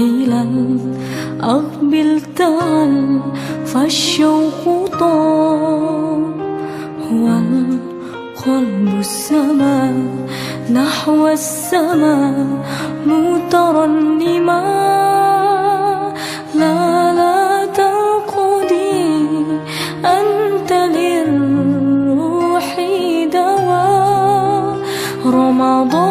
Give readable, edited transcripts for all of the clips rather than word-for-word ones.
الهلال أقبل تعال فالشوق طال والقلب السماء نحو السماء مترنما لا تنقضي أنت للروح دواء رمضان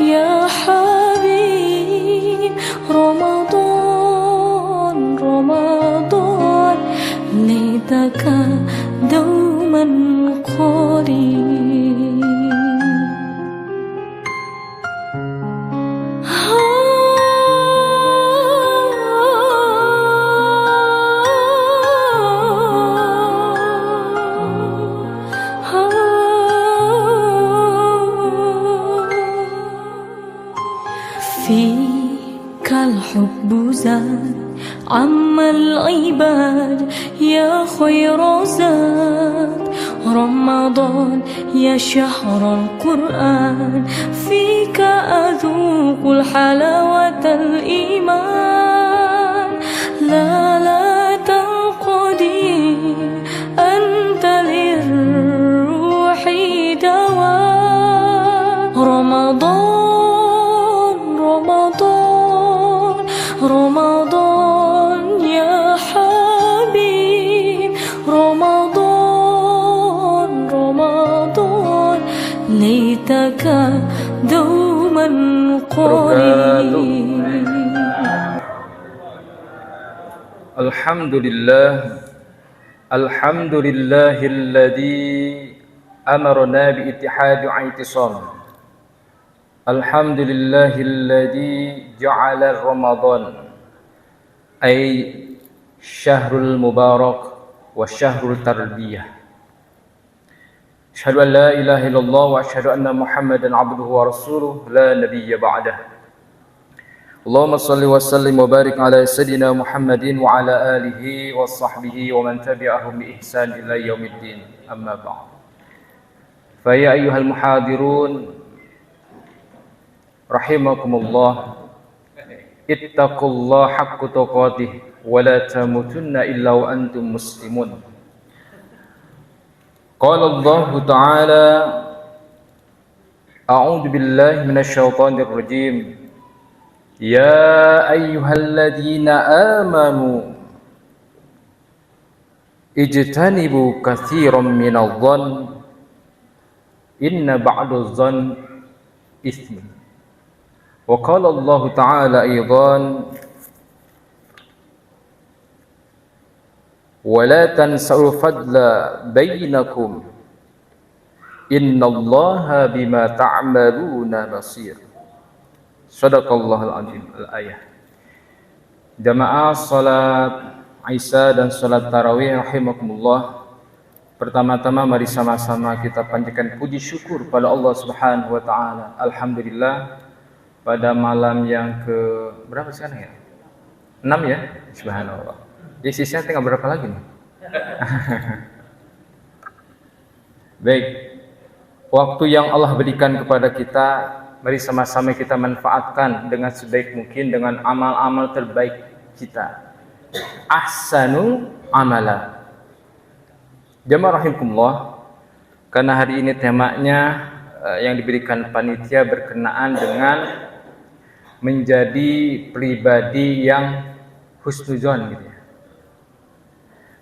يا حبيب رمضان ليتك دوما قريب فيك الحب زاد عم العباد يا خير زاد رمضان يا شهر القرآن فيك أذوق الحلاوة الإيمان لا تنقضي أنت للروح دواء رمضان يا حبيب رمضان ليتك دوما قريب الحمد لله الذي أمرنا باتحاد واعتصام. الحمد لله الذي جعل رمضان أي شهر المبارك وشهر التربية. أشهد أن لا إله إلا الله وأشهد أن محمدا عبده ورسوله لا نبي بعده. اللهم صل وسلم وبارك على سيدنا محمد وعلى آله وصحبه ومن تبعهم بإحسان إلى يوم الدين. أما بعد، فيا أيها المحاضرون rahimakumullah, ittaqullaha haqqa tuqatih wa la tamutunna illa wa antum muslimun. Qala Allah Ta'ala, a'udzu billahi minasyaitonir rajim. Ya ayyuhalladzina amanu ijtanibu katsiran minadh-dhann inna ba'dadh-dhann itsm. Wa qala Allah Ta'ala aidan, wa la tansa'u fadla bainakum innallaha bima ta'maluna basir. Shadaqallahul azim. Al-ayah. Jamaah salat Isya dan salat tarawih rahimakumullah. Pertama-tama mari sama-sama kita panjatkan puji syukur pada Allah Subhanahu wa taala. Alhamdulillah, pada malam yang ke berapa sekarang ya? 6 ya? Subhanallah. Jadi sisanya tinggal berapa lagi nih? Baik. Waktu yang Allah berikan kepada kita, mari sama-sama kita manfaatkan dengan sebaik mungkin dengan amal-amal terbaik kita. Ahsanu amala. Jamaah rahimakumullah, karena hari ini temanya yang diberikan panitia berkenaan dengan menjadi pribadi yang husnuzon gitu ya.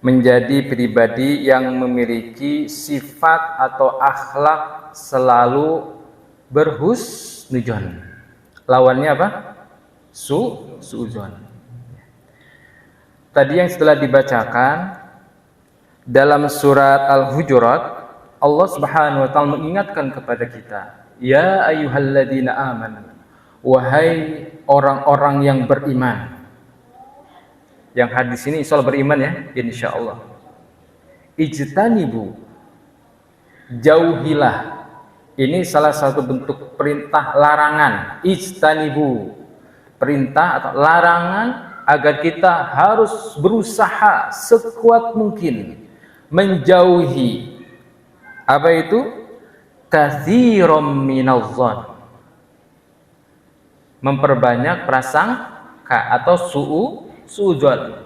Menjadi pribadi yang memiliki sifat atau akhlak selalu berhusnuzon. Lawannya apa? Suuzon. Tadi yang setelah dibacakan dalam surat Al-Hujurat, Allah Subhanahu wa taala mengingatkan kepada kita, ya ayyuhalladzina amanu, wahai orang-orang yang beriman. Yang hadis ini insya Allah beriman ya, insya Allah. Ijtanibu, jauhilah. Ini salah satu bentuk perintah larangan. Ijtanibu, perintah atau larangan agar kita harus berusaha sekuat mungkin menjauhi apa itu? katsiran minadh-dhon. Memperbanyak prasangka atau suudzon.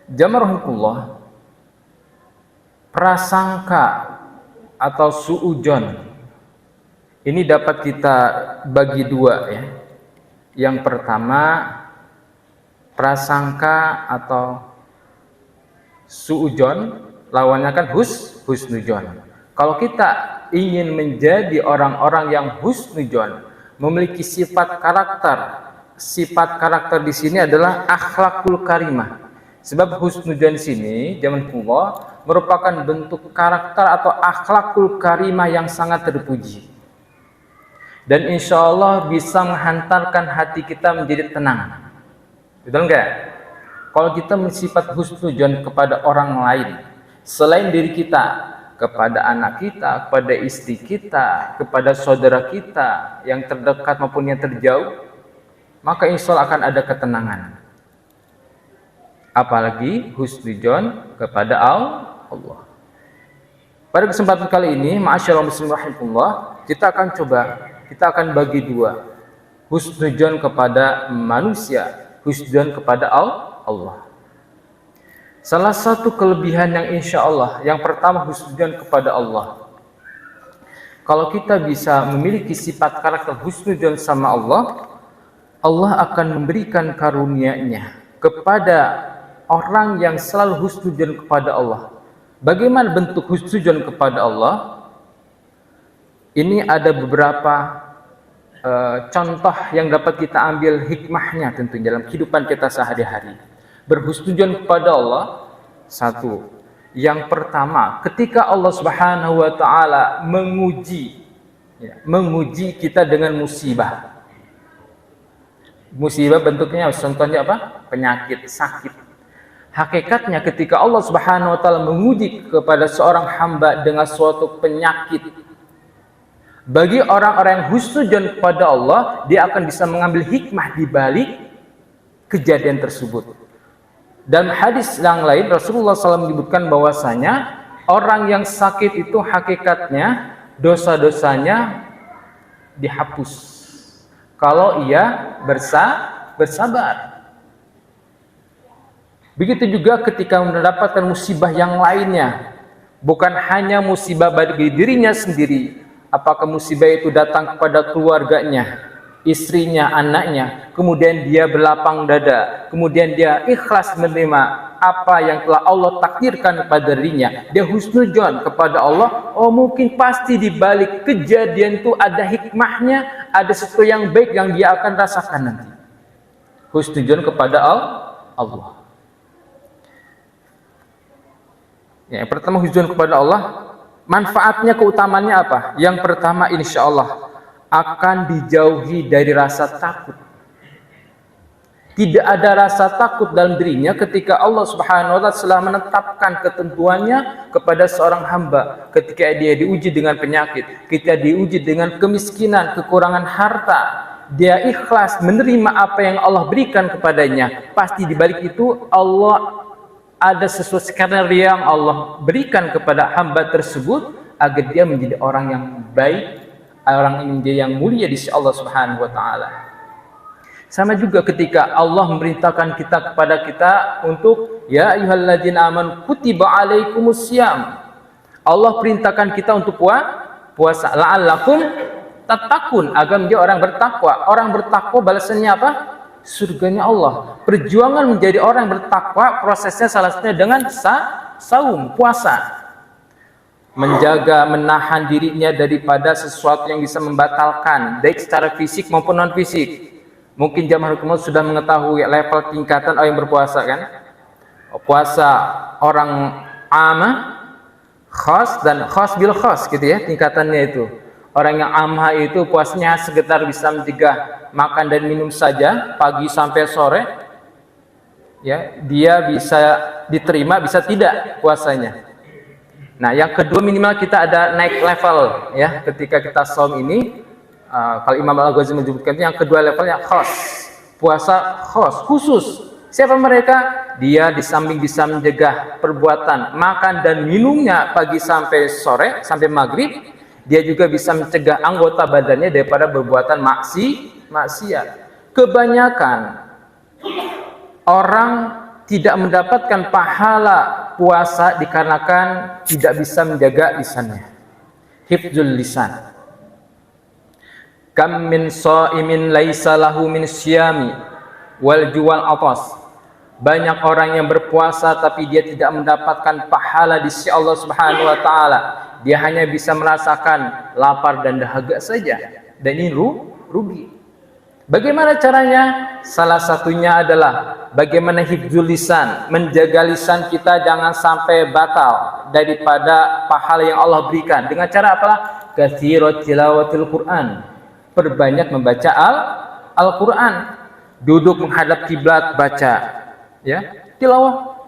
Jamarahullah, prasangka atau suudzon ini dapat kita bagi dua ya. Yang pertama, prasangka atau suudzon lawannya kan husnudzon. Kalau kita ingin menjadi orang-orang yang husnudzon, memiliki sifat karakter di sini adalah akhlakul karimah. Sebab husnudzon di sini zaman Allah merupakan bentuk karakter atau akhlakul karimah yang sangat terpuji. Dan insya Allah bisa menghantarkan hati kita menjadi tenang. Betul enggak? Kalau kita bersifat husnudzon kepada orang lain selain diri kita, kepada anak kita, kepada istri kita, kepada saudara kita yang terdekat maupun yang terjauh, maka insya Allah akan ada ketenangan. Apalagi husnudzon kepada Allah. Pada kesempatan kali ini, ma'asyiral muslimin rahimahullah, kita akan bagi dua. Husnudzon kepada manusia, husnudzon kepada Allah. Salah satu kelebihan yang insya Allah, yang pertama husnudzon kepada Allah. Kalau kita bisa memiliki sifat karakter husnudzon sama Allah, Allah akan memberikan karunia-Nya kepada orang yang selalu husnudzon kepada Allah. Bagaimana bentuk husnudzon kepada Allah? Ini ada beberapa contoh yang dapat kita ambil hikmahnya tentunya dalam kehidupan kita sehari-hari. Berhusnudzon kepada Allah, satu. Yang pertama, ketika Allah Subhanahu wa taala menguji kita dengan musibah. Musibah bentuknya contohnya apa? Penyakit, sakit. Hakikatnya ketika Allah Subhanahu wa taala menguji kepada seorang hamba dengan suatu penyakit, bagi orang-orang yang husnudzon kepada Allah, dia akan bisa mengambil hikmah di balik kejadian tersebut. Dan hadis yang lain Rasulullah SAW menyebutkan bahwasanya orang yang sakit itu hakikatnya dosa-dosanya dihapus kalau ia bersabar. Begitu juga ketika mendapatkan musibah yang lainnya, bukan hanya musibah bagi dirinya sendiri, apakah musibah itu datang kepada keluarganya, istrinya, anaknya, kemudian dia berlapang dada, kemudian dia ikhlas menerima apa yang telah Allah takdirkan kepada dirinya, dia husnudzon kepada Allah. Oh, mungkin pasti di balik kejadian itu ada hikmahnya, ada sesuatu yang baik yang dia akan rasakan nanti. Husnudzon kepada Allah. Ya, yang pertama husnudzon kepada Allah, manfaatnya, keutamaannya apa? Yang pertama, insya Allah akan dijauhi dari rasa takut. Tidak ada rasa takut dalam dirinya ketika Allah Subhanahu wa taala telah menetapkan ketentuannya kepada seorang hamba. Ketika dia diuji dengan penyakit, ketika diuji dengan kemiskinan, kekurangan harta, dia ikhlas menerima apa yang Allah berikan kepadanya. Pasti di balik itu Allah ada sesuatu skenario yang Allah berikan kepada hamba tersebut agar dia menjadi orang yang baik, orang yang mulia di sisi Allah Subhanahu wa taala. Sama juga ketika Allah memerintahkan kepada kita untuk ya ayyuhalladzina amanu kutiba alaikumusiyam. Allah perintahkan kita untuk puasa la'allakum tattaqun, agar menjadi orang bertakwa. Orang bertakwa balasannya apa? Surganya Allah. Perjuangan menjadi orang bertakwa prosesnya salah satunya dengan saum, puasa. Menjaga, menahan dirinya daripada sesuatu yang bisa membatalkan, baik secara fisik maupun non fisik. Mungkin jamaah hukum sudah mengetahui level tingkatan orang yang berpuasa kan? Puasa orang amah, khas dan khas bil khas gitu ya tingkatannya itu. Orang yang amah itu puasanya sekitar bisa mencegah makan dan minum saja pagi sampai sore. Ya, dia bisa diterima, bisa tidak puasanya. Nah, yang kedua minimal kita ada naik level ya ketika kita saum ini. Kalau Imam Al-Ghazali menyebutkan yang kedua levelnya khas, puasa khas, khusus Siapa mereka? Dia di samping bisa mencegah perbuatan makan dan minumnya pagi sampai sore, sampai maghrib, dia juga bisa mencegah anggota badannya daripada perbuatan maksiat. Kebanyakan orang tidak mendapatkan pahala puasa dikarenakan tidak bisa menjaga lisannya. Hifdzul lisan. Kam min shaimin laisa lahu min syiyami wal juwal atas. Banyak orang yang berpuasa tapi dia tidak mendapatkan pahala di sisi Allah Subhanahu wa taala. Dia hanya bisa merasakan lapar dan dahaga saja. Dan ini rugi. Bagaimana caranya? Salah satunya adalah bagaimana hifdzul lisan, menjaga lisan kita jangan sampai batal daripada pahala yang Allah berikan. Dengan cara apa? Katsirat tilawatil Quran. Perbanyak membaca Al-Quran. Duduk menghadap kiblat baca. Ya, tilawah.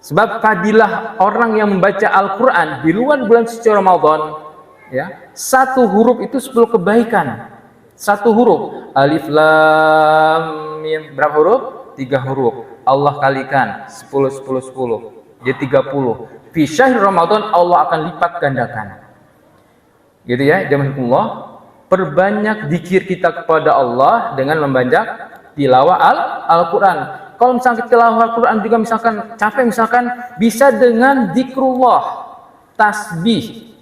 Sebab fadilah orang yang membaca Al-Quran di luar bulan suci Ramadan, ya, satu huruf itu 10 kebaikan. Satu huruf, alif lam mim, berapa huruf? 3 huruf. Allah kalikan 10 10 10, jadi 30. Fi syahr Ramadan Allah akan lipat gandakan. Gitu ya, jazakumullah. Perbanyak zikir kita kepada Allah dengan membanyak tilawah Al-Quran. Kalau misalkan tilawah Al-Quran juga misalkan capek, misalkan bisa dengan zikrullah, tasbih,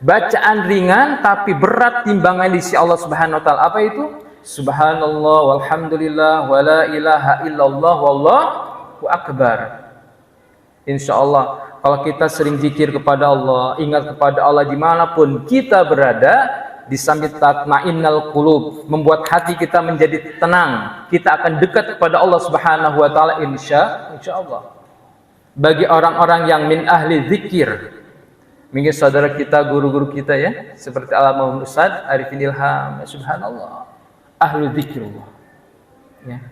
bacaan ringan tapi berat timbangan di sisi Allah Subhanahu wa taala. Apa itu? Subhanallah walhamdulillah wala ilaha illallah wallahu akbar. Insyaallah kalau kita sering zikir kepada Allah, ingat kepada Allah dimanapun kita berada, di samping tatmainnal qulub, membuat hati kita menjadi tenang, kita akan dekat kepada Allah Subhanahu wa taala insyaallah. Bagi orang-orang yang min ahli zikir, mungkin saudara kita, guru-guru kita ya, seperti Al-Muhammad Ustaz Arifin Ilham, subhanallah, ahlu zikrullah. Ya.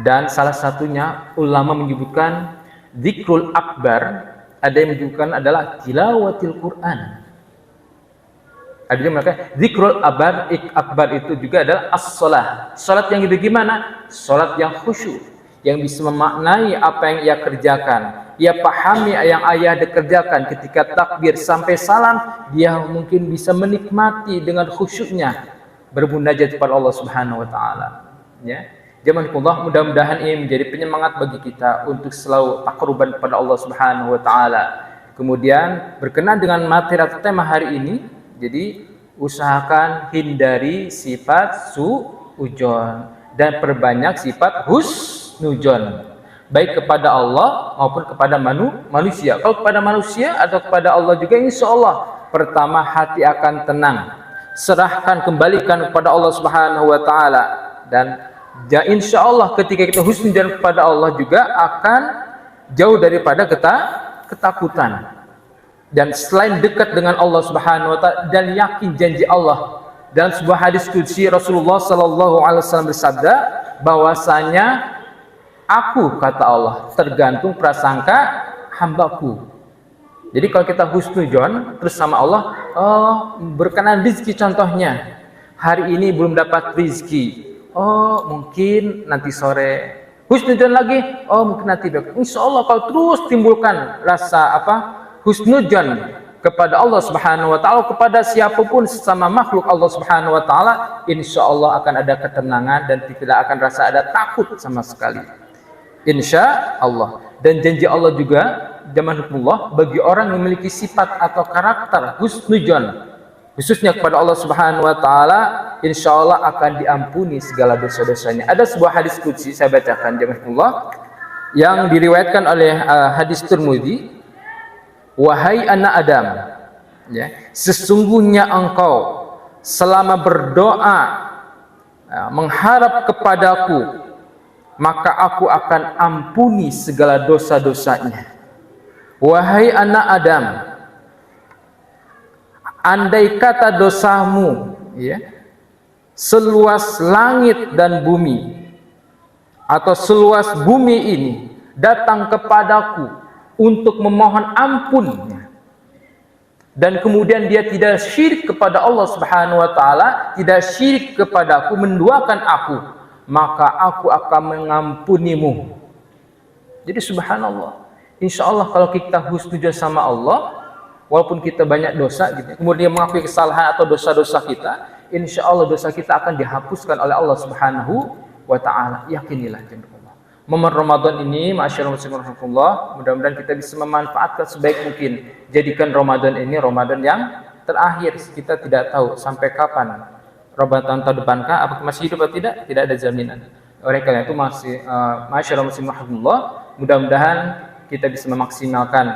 Dan salah satunya ulama menyebutkan zikrul akbar, ada yang menyebutkan adalah tilawatil Quran. Ada yang mengatakan zikrul akbar itu juga adalah as-shalah. Salat yang itu gimana? Salat yang khusyuk, yang bisa memaknai apa yang ia kerjakan. Ia pahami yang ayah dikerjakan ketika takbir sampai salam, dia mungkin bisa menikmati dengan khusyuknya bermunajat kepada Allah Subhanahu wa taala. Ya. Jazakumullah, mudah-mudahan ini menjadi penyemangat bagi kita untuk selalu takruban kepada Allah Subhanahu wa taala. Kemudian berkenan dengan materi atau tema hari ini, jadi usahakan hindari sifat suudzon dan perbanyak sifat husnudzon, baik kepada Allah maupun kepada manusia. Kalau kepada manusia atau kepada Allah juga, insya Allah pertama hati akan tenang, serahkan, kembalikan kepada Allah Subhanahu wa taala, dan ya insya Allah ketika kita husnudzon kepada Allah juga akan jauh daripada ketakutan. Dan selain dekat dengan Allah Subhanahu wa taala dan yakin janji Allah, dalam sebuah hadis qudsi Rasulullah sallallahu alaihi wasallam bersabda bahwasanya aku, kata Allah, tergantung prasangka hambaku. Jadi kalau kita husnudzon terus sama Allah, oh berkenan rezeki, contohnya hari ini belum dapat rezeki, oh mungkin nanti sore. Husnudzon lagi, oh mungkin nanti besok. Insyaallah kalau terus timbulkan rasa husnudzon kepada Allah Subhanahu wa taala, kepada siapapun sesama makhluk Allah Subhanahu wa taala, insyaallah akan ada ketenangan dan tidak akan rasa ada takut sama sekali. Insyaallah. Dan janji Allah juga, jazakumullah, bagi orang yang memiliki sifat atau karakter husnudzon khususnya kepada Allah Subhanahu wa taala, insyaallah akan diampuni segala dosa-dosanya. Ada sebuah hadis qudsi saya bacakan, jazakumullah, yang diriwayatkan oleh hadis Tirmidzi. Wahai anak Adam, ya, sesungguhnya engkau selama berdoa mengharap kepadaku, maka aku akan ampuni segala dosa-dosanya. Wahai anak Adam, andai kata dosamu, ya, seluas langit dan bumi, atau seluas bumi ini datang kepadaku untuk memohon ampun, dan kemudian dia tidak syirik kepada Allah Subhanahu wa taala, tidak syirik kepadaku, menduakan aku, maka aku akan mengampunimu. Jadi subhanallah, insya Allah kalau kita husnuzon sama Allah, walaupun kita banyak dosa gitu, kemudian mengakui kesalahan atau dosa-dosa kita, insya Allah dosa kita akan dihapuskan oleh Allah Subhanahu wa Ta'ala. Yakinilah jemaah. Momen Ramadan ini, masyaallah muslimin rahimakumullah, mudah-mudahan kita bisa memanfaatkan sebaik mungkin. Jadikan Ramadan ini Ramadan yang terakhir. Kita tidak tahu sampai kapan Ramadan tahun depan kah, apakah masih hidup atau tidak ada jaminan. Oleh karena itu masyaallah muslimin rahimakumullah, mudah-mudahan kita bisa memaksimalkan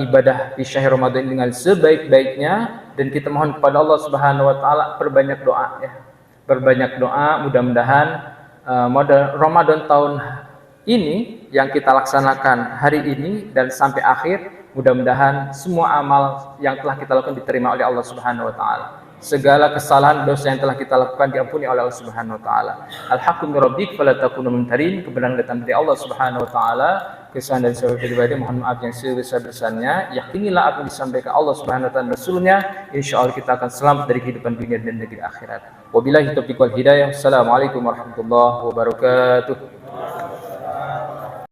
ibadah di syahr Ramadan dengan sebaik-baiknya, dan kita mohon kepada Allah Subhanahu wa Ta'ala perbanyak doa ya. Berbanyak doa, mudah-mudahan Ramadan tahun ini yang kita laksanakan hari ini dan sampai akhir, mudah-mudahan semua amal yang telah kita lakukan diterima oleh Allah Subhanahu wa Ta'ala. Segala kesalahan dosa yang telah kita lakukan diampuni oleh Allah Subhanahu wa Ta'ala. Al-haqqu min rabbik fala takunu mumtarin. Kebenaran datang dari Allah Subhanahu wa Ta'ala. Kesalahan dan salah pribadi mohon maaf yang sebesar-besarnya. Yakinilah apa yang disampaikan Allah Subhanahu wa Ta'ala Rasulnya. Insyaallah kita akan selamat dari kehidupan dunia dan negeri akhirat. Wabillahi taufiq wal hidayah. Assalamualaikum warahmatullahi wabarakatuh.